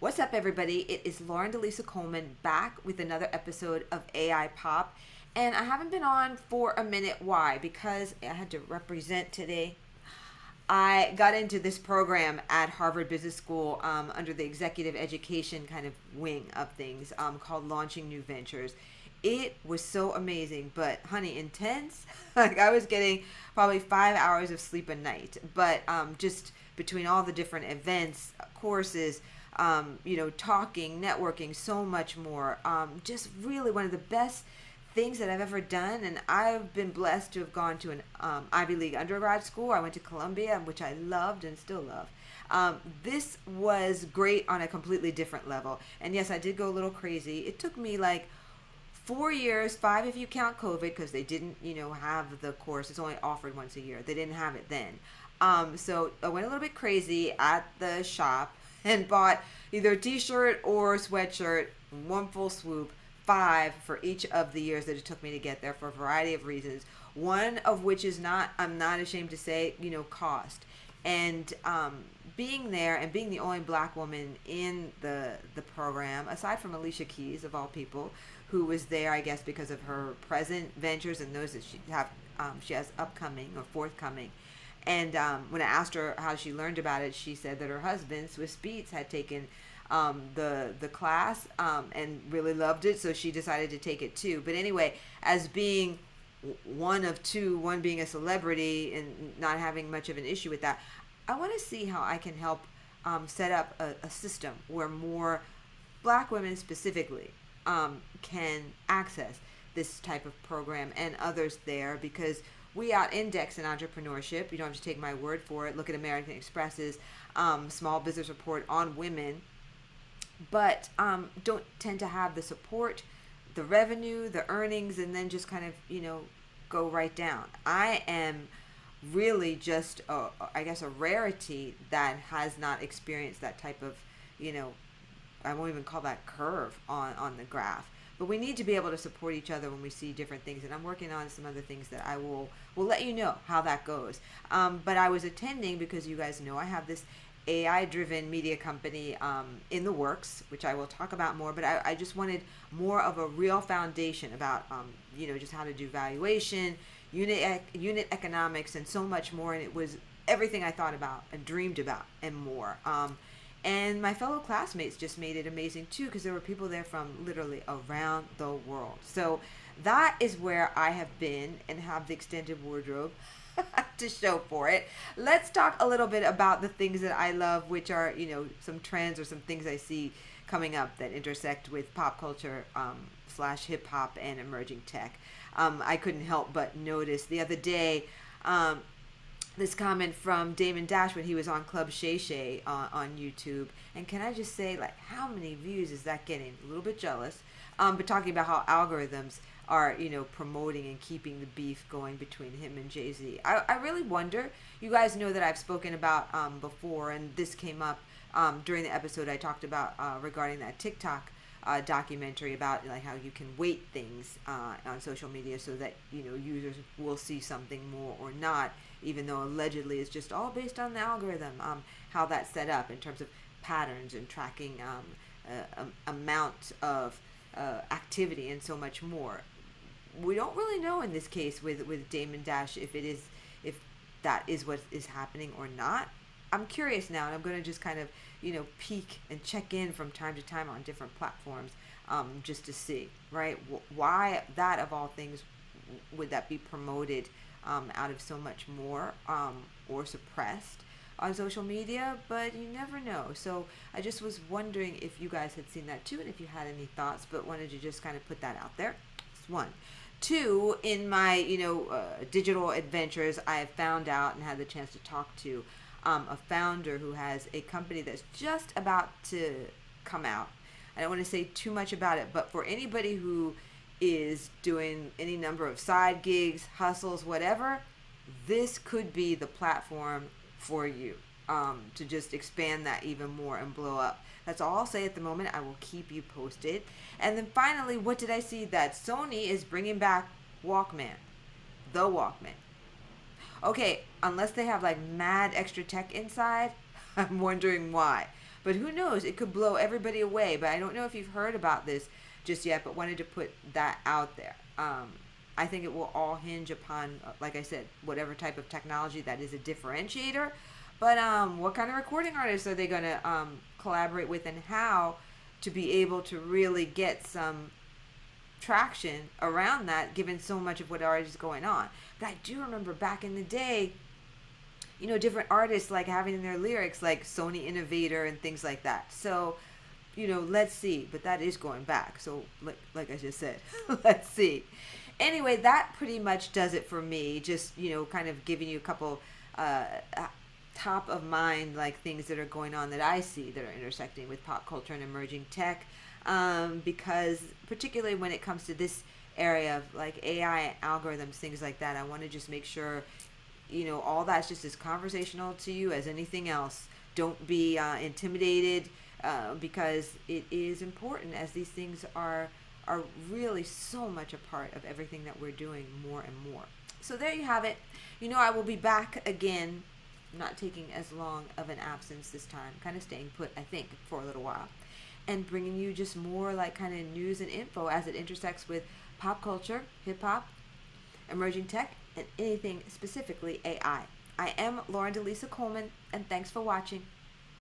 What's up, everybody? It is Lauren DeLisa Coleman back with another episode of AI Pop. And I haven't been on for a minute. Why? Because I had to represent today. I got into this program at Harvard Business School under the executive education kind of wing of things called Launching New Ventures. It was so amazing, but honey, intense. Like I was getting probably 5 hours of sleep a night, but just between all the different events, courses, talking, networking, so much more. Just really one of the best things that I've ever done. And I've been blessed to have gone to an Ivy League undergrad school. I went to Columbia, which I loved and still love. This was great on a completely different level. And yes, I did go a little crazy. It took me like 4 years, five if you count COVID, because they didn't, have the course. It's only offered once a year. They didn't have it then. So I went a little bit crazy at the shop and bought either a t-shirt or a sweatshirt, one full swoop, five for each of the years that it took me to get there for a variety of reasons. One of which is I'm not ashamed to say, cost. And being there and being the only black woman in the program, aside from Alicia Keys, of all people, who was there, I guess, because of her present ventures and those that she has upcoming or forthcoming. And when I asked her how she learned about it, she said that her husband, Swiss Beats, had taken the class and really loved it, so she decided to take it too. But anyway, as being one of two, one being a celebrity and not having much of an issue with that, I want to see how I can help set up a system where more black women specifically can access this type of program and others there, because we out index in entrepreneurship. You don't have to take my word for it. Look at American Express's small business report on women, but don't tend to have the support, the revenue, the earnings, and then just kind of, go right down. I am really just, I guess, a rarity that has not experienced that type of, I won't even call that curve on the graph. But we need to be able to support each other when we see different things. And I'm working on some other things that I will let you know how that goes. But I was attending because you guys know I have this AI-driven media company in the works, which I will talk about more. But I just wanted more of a real foundation about, just how to do valuation, unit economics, and so much more. And it was everything I thought about and dreamed about and more. And my fellow classmates just made it amazing too, because there were people there from literally around the world. So that is where I have been and have the extended wardrobe to show for it. Let's talk a little bit about the things that I love, which are, some trends or some things I see coming up that intersect with pop culture / hip hop and emerging tech. I couldn't help but notice the other day, this comment from Damon Dash when he was on Club Shay Shay on YouTube. And can I just say, like, how many views is that getting? A little bit jealous. But talking about how algorithms are, promoting and keeping the beef going between him and Jay-Z. I really wonder. You guys know that I've spoken about before, and this came up during the episode I talked about regarding that TikTok documentary about like how you can weight things on social media so that users will see something more or not, even though allegedly it's just all based on the algorithm, how that's set up in terms of patterns and tracking amount of activity and so much more. We don't really know in this case with Damon Dash if that is what is happening or not. I'm curious now, and I'm going to just kind of, peek and check in from time to time on different platforms just to see, right? Why that, of all things, would that be promoted out of so much more or suppressed on social media? But you never know. So I just was wondering if you guys had seen that too, and if you had any thoughts, but wanted to just kind of put that out there. That's one. Two, in my, digital adventures, I have found out and had the chance to talk to a founder who has a company that's just about to come out. I don't want to say too much about it, but for anybody who is doing any number of side gigs, hustles, whatever, this could be the platform for you to just expand that even more and blow up. That's all I'll say at the moment. I will keep you posted. And then finally, what did I see? That Sony is bringing back Walkman, the Walkman. Okay, unless they have like mad extra tech inside, I'm wondering why. But who knows? It could blow everybody away. But I don't know if you've heard about this just yet, but wanted to put that out there. I think it will all hinge upon, like I said, whatever type of technology that is a differentiator. But what kind of recording artists are they going to collaborate with, and how to be able to really get some traction around that, given so much of what already is going on. But I do remember back in the day, different artists like having in their lyrics like Sony Innovator and things like that. So, let's see. But that is going back. So, like I just said, let's see. Anyway, that pretty much does it for me. Just, kind of giving you a couple top of mind like things that are going on that I see that are intersecting with pop culture and emerging tech. Because particularly when it comes to this area of like AI algorithms, things like that, I want to just make sure, all that's just as conversational to you as anything else. Don't be intimidated, because it is important, as these things are really so much a part of everything that we're doing more and more. So there you have it. I will be back again, not taking as long of an absence this time, kind of staying put, I think, for a little while, and bringing you just more like kind of news and info as it intersects with pop culture, hip hop, emerging tech, and anything specifically AI. I am Lauren DeLisa Coleman, and thanks for watching.